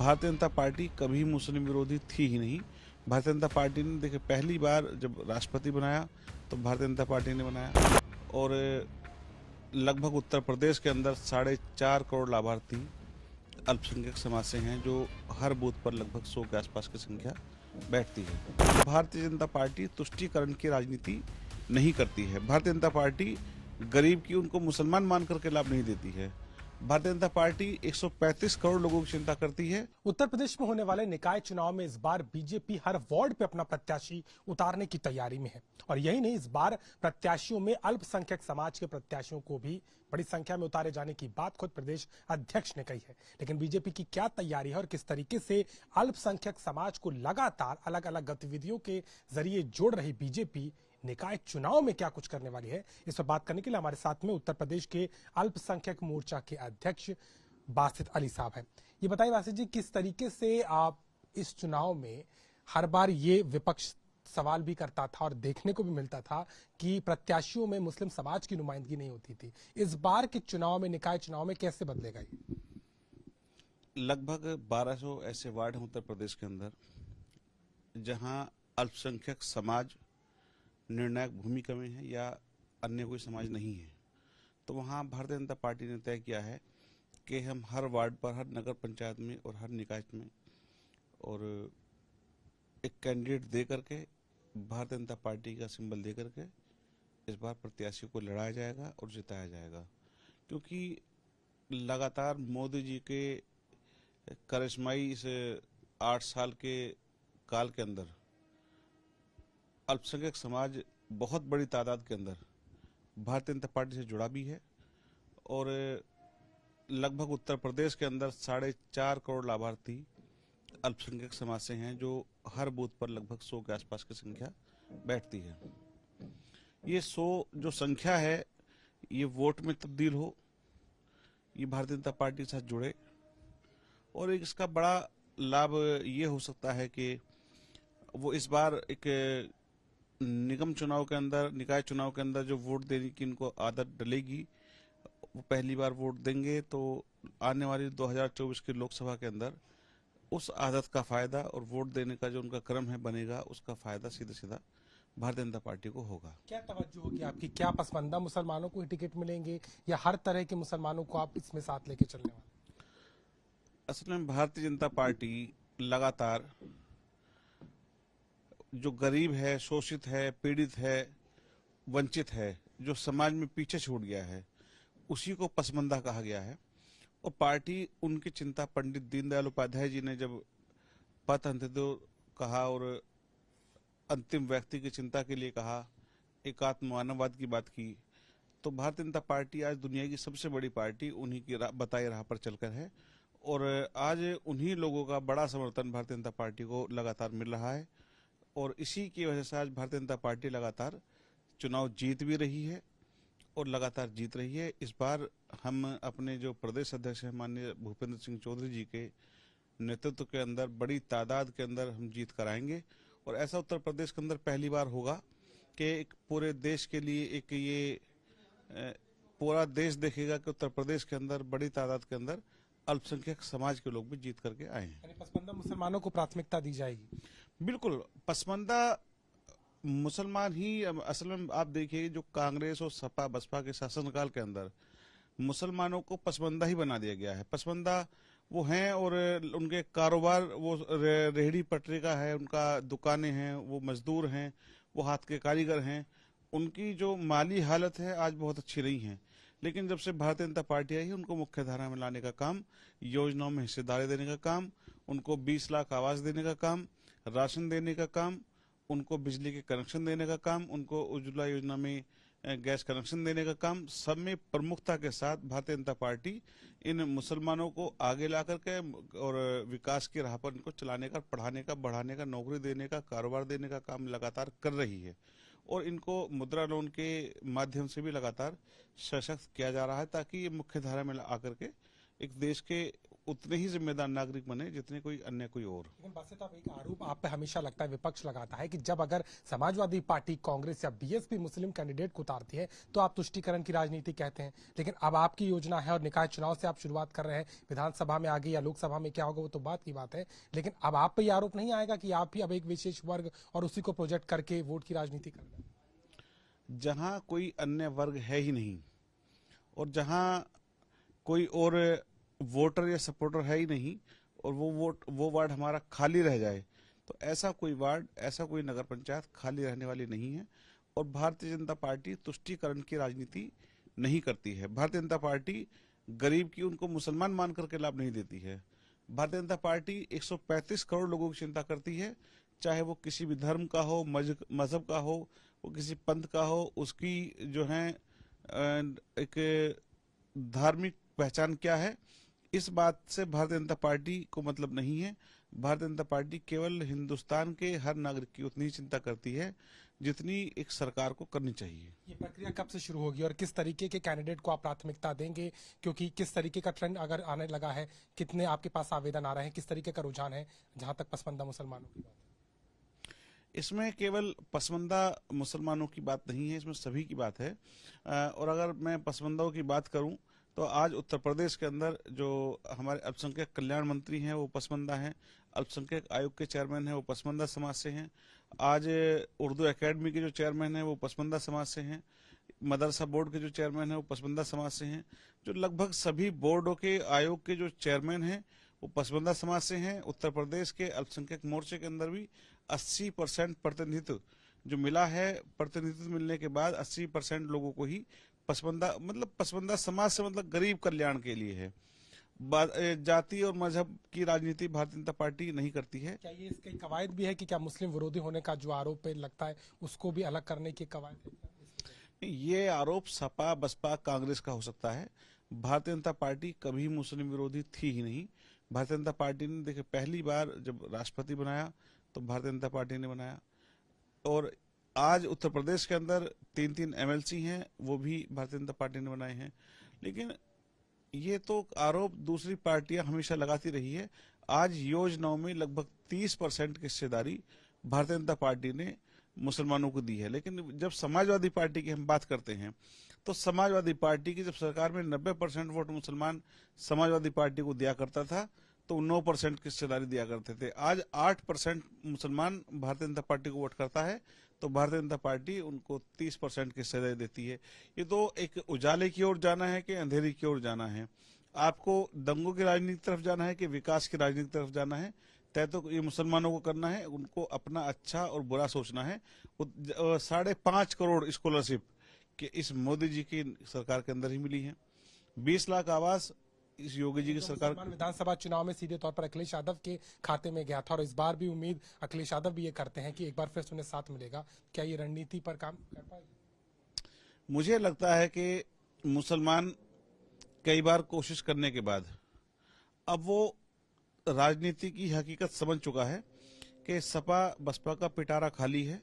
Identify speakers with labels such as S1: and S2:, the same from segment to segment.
S1: Bharatiya Janata party कभी मुस्लिम विरोधी थी ही नहीं। भारतीय जनता पार्टी ने देखिए पहली बार जब राष्ट्रपति बनाया तो भारतीय जनता पार्टी ने बनाया और लगभग उत्तर प्रदेश के अंदर 4.5 करोड़ लाभार्थी अल्पसंख्यक समाज से हैं, जो हर बूथ पर लगभग 100 के आसपास की संख्या बैठती है। भारतीय जनता पार्टी तुष्टीकरण की राजनीति नहीं करती है। भारतीय जनता पार्टी गरीब की उनको मुसलमान मान करके लाभ नहीं देती है। भारतीय जनता पार्टी 135 करोड़ लोगों की चिंता करती है।
S2: उत्तर प्रदेश में होने वाले निकाय चुनाव में इस बार बीजेपी हर वार्ड पे अपना प्रत्याशी उतारने की तैयारी में है और यही नहीं, इस बार प्रत्याशियों में अल्पसंख्यक समाज के प्रत्याशियों को भी बड़ी संख्या में उतारे जाने की बात खुद प्रदेश अध्यक्ष ने कही है। लेकिन बीजेपी की क्या तैयारी है और किस तरीके से अल्पसंख्यक समाज को लगातार अलग अलग गतिविधियों के जरिए जोड़ रही बीजेपी निकाय चुनाव में क्या कुछ करने वाली है, इस पर बात करने के लिए हमारे साथ में उत्तर प्रदेश के अल्पसंख्यक मोर्चा के अध्यक्ष बासित अली साहब हैं। ये बताइए बासित जी, किस तरीके से आप इस चुनाव में हर बार ये विपक्ष सवाल भी करता था और देखने को भी मिलता था कि प्रत्याशियों में मुस्लिम समाज की नुमाइंदगी नहीं होती थी, इस बार के चुनाव में, निकाय चुनाव में कैसे बदलेगा ये?
S1: लगभग 1200 ऐसे वार्ड हैं उत्तर प्रदेश के अंदर जहां अल्पसंख्यक समाज निर्णायक भूमिका में है या अन्य कोई समाज नहीं है। तो वहाँ भारतीय जनता पार्टी ने तय किया है कि हम हर वार्ड पर, हर नगर पंचायत में और हर निकाय में और एक कैंडिडेट दे करके, भारतीय जनता पार्टी का सिंबल दे करके इस बार प्रत्याशी को लड़ाया जाएगा और जिताया जाएगा। क्योंकि लगातार मोदी जी के करिश्माई इस 8 साल के काल के अंदर अल्पसंख्यक समाज बहुत बड़ी तादाद के अंदर भारतीय जनता पार्टी से जुड़ा भी है और लगभग उत्तर प्रदेश के अंदर 4.5 करोड़ लाभार्थी अल्पसंख्यक समाज से हैं, जो हर बूथ पर लगभग 100 के आसपास की संख्या बैठती है। ये 100 जो संख्या है ये वोट में तब्दील हो, ये भारतीय जनता पार्टी के साथ जुड़े और इसका बड़ा लाभ ये हो सकता है कि वो इस बार एक निगम चुनाव के अंदर, निकाय चुनाव के अंदर जो वोट देने की इनको आदत डलेगी, वो पहली बार वोट देंगे तो आने वाली 2024 की लोकसभा के अंदर उस आदत का फायदा और वोट देने का जो उनका क्रम है बनेगा, उसका फायदा सीधा सीधा भारतीय जनता पार्टी को होगा।
S2: क्या तवज्जो होगी आपकी? क्या पसमानदा मुसलमानों को ही टिकट मिलेंगे या हर तरह के मुसलमानों को आप इसमें साथ लेके चलने वाले?
S1: असल में भारतीय जनता पार्टी लगातार जो गरीब है, शोषित है, पीड़ित है, वंचित है, जो समाज में पीछे छूट गया है, उसी को पसमंदा कहा गया है और पार्टी उनकी चिंता, पंडित दीनदयाल उपाध्याय जी ने जब पथ अंत्योदय कहा और अंतिम व्यक्ति की चिंता के लिए कहा, एकात्म मानववाद की बात की, तो भारतीय जनता पार्टी आज दुनिया की सबसे बड़ी पार्टी उन्हीं की बताई राह पर चलकर है और आज उन्हीं लोगों का बड़ा समर्थन भारतीय जनता पार्टी को लगातार मिल रहा है और इसी की वजह से आज भारतीय जनता पार्टी लगातार चुनाव जीत भी रही है और लगातार जीत रही है। इस बार हम अपने जो प्रदेश अध्यक्ष हैं माननीय भूपेंद्र सिंह चौधरी जी के नेतृत्व के अंदर बड़ी तादाद के अंदर हम जीत कराएंगे और ऐसा उत्तर प्रदेश के अंदर पहली बार होगा कि एक पूरे देश के लिए एक ये पूरा देश देखेगा कि उत्तर प्रदेश के अंदर बड़ी तादाद के अंदर अल्पसंख्यक समाज के लोग भी जीत करके आए हैं।
S2: पसमानदा मुसलमानों को प्राथमिकता दी जाएगी?
S1: बिल्कुल, पसमानदा मुसलमान ही। असल में आप देखिए, जो कांग्रेस और सपा बसपा के शासनकाल के अंदर मुसलमानों को पसमानदा ही बना दिया गया है। पसमानदा वो हैं और उनके कारोबार वो रेहड़ी पटरी का है, उनका दुकानें हैं, वो मजदूर हैं, वो हाथ के कारीगर हैं, उनकी जो माली हालत है आज बहुत अच्छी नहीं है। लेकिन जब से भारतीय जनता पार्टी आई है, उनको मुख्य धारा में लाने का काम, योजनाओं में हिस्सेदारी देने का काम, उनको 20 लाख आवास देने का काम, राशन देने का काम, उनको बिजली के कनेक्शन देने का काम, उनको उज्ज्वला योजना में गैस कनेक्शन देने का काम, सब में प्रमुखता के साथ भारतीय जनता पार्टी इन मुसलमानों को आगे ला करके और विकास की राह पर इनको चलाने का, पढ़ाने का, बढ़ाने का, नौकरी देने का, कारोबार देने का काम लगातार कर रही है और इनको मुद्रा लोन के माध्यम से भी लगातार सशक्त किया जा रहा है ताकि ये मुख्य धारा में आकर के एक देश के उतने ही जिम्मेदार नागरिक बने जितने कोई अन्य कोई और।
S2: लेकिन वैसे तो अब एक आरोप आप पे हमेशा लगता है, विपक्ष लगाता है कि जब अगर समाजवादी पार्टी, कांग्रेस या बीएसपी मुस्लिम कैंडिडेट को उतारती है तो आप तुष्टीकरण की राजनीति कहते हैं। लेकिन अब आपकी योजना है और निकाय चुनाव से आप शुरुआत कर रहे हैं, विधानसभा में आगे या लोकसभा में क्या होगा वो तो बात की बात है, लेकिन अब आप पे आरोप नहीं आएगा कि आप भी अब एक विशेष वर्ग और उसी को प्रोजेक्ट करके वोट की राजनीति कर रहे हैं?
S1: जहां कोई अन्य वर्ग है ही नहीं और जहां कोई और वोटर या सपोर्टर है ही नहीं और वो वार्ड हमारा खाली रह जाए, तो ऐसा कोई वार्ड, ऐसा कोई नगर पंचायत खाली रहने वाली नहीं है। और भारतीय जनता पार्टी तुष्टीकरण की राजनीति नहीं करती है। भारतीय जनता पार्टी गरीब की उनको मुसलमान मान करके लाभ नहीं देती है। भारतीय जनता पार्टी 135 करोड़ लोगों की चिंता करती है, चाहे वो किसी भी धर्म का हो, मजहब का हो, वो किसी पंथ का हो, उसकी जो है एक धार्मिक पहचान क्या है, इस बात से भारतीय जनता पार्टी को मतलब नहीं है। भारतीय जनता पार्टी केवल हिंदुस्तान के हर नागरिक की उतनी ही चिंता करती है जितनी एक सरकार को करनी चाहिए।
S2: ये प्रक्रिया कब से शुरू होगी और किस तरीके के कैंडिडेट को आप प्राथमिकता देंगे, क्योंकि किस तरीके का ट्रेंड अगर आने लगा है, कितने आपके पास आवेदन आ रहे हैं, किस तरीके का रुझान है जहां तक पसमानदा मुसलमानों की बात है?
S1: इसमें केवल पसमानदा मुसलमानों की बात नहीं है, इसमें सभी की बात है। और अगर मैं पसमानदाओं की बात करूं तो आज उत्तर प्रदेश के अंदर जो हमारे अल्पसंख्यक कल्याण मंत्री हैं वो पसमानदा हैं, अल्पसंख्यक आयोग के चेयरमैन हैं वो पसमानदा समाज से हैं, आज उर्दू एकेडमी के जो चेयरमैन हैं वो पसमानदा समाज से हैं, मदरसा बोर्ड के जो चेयरमैन हैं वो पसमानदा समाज से हैं, जो लगभग सभी बोर्डों के आयोग के जो चेयरमैन हैं वो पसमानदा समाज से हैं। उत्तर प्रदेश के अल्पसंख्यक मोर्चे के अंदर भी 80% प्रतिनिधित्व जो मिला है, प्रतिनिधित्व मिलने के बाद 80% लोगों को ही पसमानदा समाज से मतलब गरीब कल्याण के लिए है। जाति और मजहब की राजनीति भारतीय जनता पार्टी नहीं करती है।
S2: क्या ये इसकी कवायद भी है कि क्या मुस्लिम विरोधी होने का जो आरोप पे लगता है उसको भी अलग करने की कवायद है?
S1: ये आरोप सपा, बसपा, कांग्रेस का हो सकता है। भारतीय जनता पार्टी कभी मुस्लिम विरोधी थी ही नहीं। भारतीय जनता पार्टी ने देखिए पहली बार जब राष्ट्रपति बनाया तो भारतीय जनता पार्टी ने बनाया, और आज उत्तर प्रदेश के अंदर 3-3 एमएलसी हैं, वो भी भारतीय जनता पार्टी ने बनाए हैं। लेकिन ये तो आरोप दूसरी पार्टियां हमेशा लगाती रही है। आज योजनाओं में लगभग 30% की हिस्सेदारी भारतीय जनता पार्टी ने मुसलमानों को दी है। लेकिन जब समाजवादी पार्टी की हम बात करते हैं तो समाजवादी पार्टी की जब सरकार में 90% वोट मुसलमान समाजवादी पार्टी को दिया करता था तो 9% की हिस्सेदारी दिया करते थे। आज 8% मुसलमान भारतीय जनता पार्टी को वोट करता है तो भारतीय जनता पार्टी उनको 30% की हिस्सेदारी देती है। ये तो एक उजाले की ओर जाना है कि अंधेरी की ओर जाना है? आपको दंगों की राजनीति की तरफ जाना है कि विकास की राजनीति की तरफ जाना है? तय तो ये मुसलमानों को करना है, उनको अपना अच्छा और बुरा सोचना है। 5.5 करोड़ स्कॉलरशिप कि इस मोदी जी की सरकार के अंदर ही मिली है। 20 लाख आवास इस योगी जी की सरकार।
S2: विधानसभा चुनाव में सीधे तौर पर अखिलेश यादव के खाते में गया था और इस बार भी उम्मीद अखिलेश यादव भी ये करते हैं कि एक बार फिर उन्हें साथ मिलेगा। क्या ये रणनीति पर काम कर पाएगी?
S1: मुझे लगता है कि मुसलमान कई बार कोशिश करने के बाद अब वो राजनीति की हकीकत समझ चुका है कि सपा बसपा का पिटारा खाली है,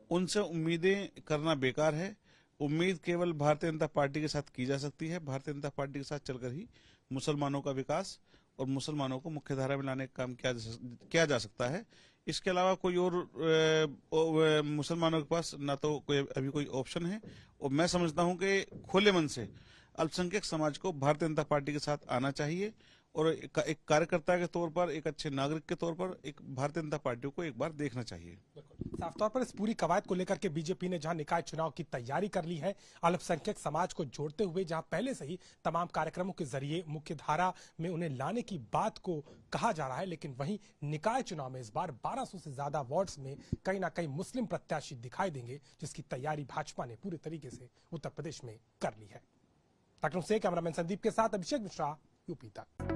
S1: उनसे उम्मीदें करना बेकार है। उम्मीद केवल भारतीय जनता पार्टी के साथ की जा सकती है। भारतीय जनता पार्टी के साथ चलकर ही मुसलमानों का विकास और मुसलमानों को मुख्यधारा में लाने का काम किया जा सकता है। इसके अलावा कोई और मुसलमानों के पास ना तो अभी कोई ऑप्शन है। और मैं समझता हूं कि खुले मन से अल्पसंख्यक समाज को भारतीय जनता पार्टी के साथ आना चाहिए और एक कार्यकर्ता के तौर पर, एक अच्छे नागरिक के तौर पर एक भारतीय जनता पार्टी को एक बार देखना चाहिए।
S2: साफ तौर पर इस पूरी कवायद को लेकर के बीजेपी ने जहां निकाय चुनाव की तैयारी कर ली है, अल्पसंख्यक समाज को जोड़ते हुए जहां पहले से ही तमाम कार्यक्रमों के जरिए मुख्य धारा में उन्हें लाने की बात को कहा जा रहा है, लेकिन वहीं निकाय चुनाव में इस बार 1200 से ज्यादा वार्ड्स में कहीं ना कहीं मुस्लिम प्रत्याशी दिखाई देंगे, जिसकी तैयारी भाजपा ने पूरे तरीके से उत्तर प्रदेश में कर ली है। लखनऊ से कैमरामैन संदीप के साथ अभिषेक मिश्रा, यूपी तक।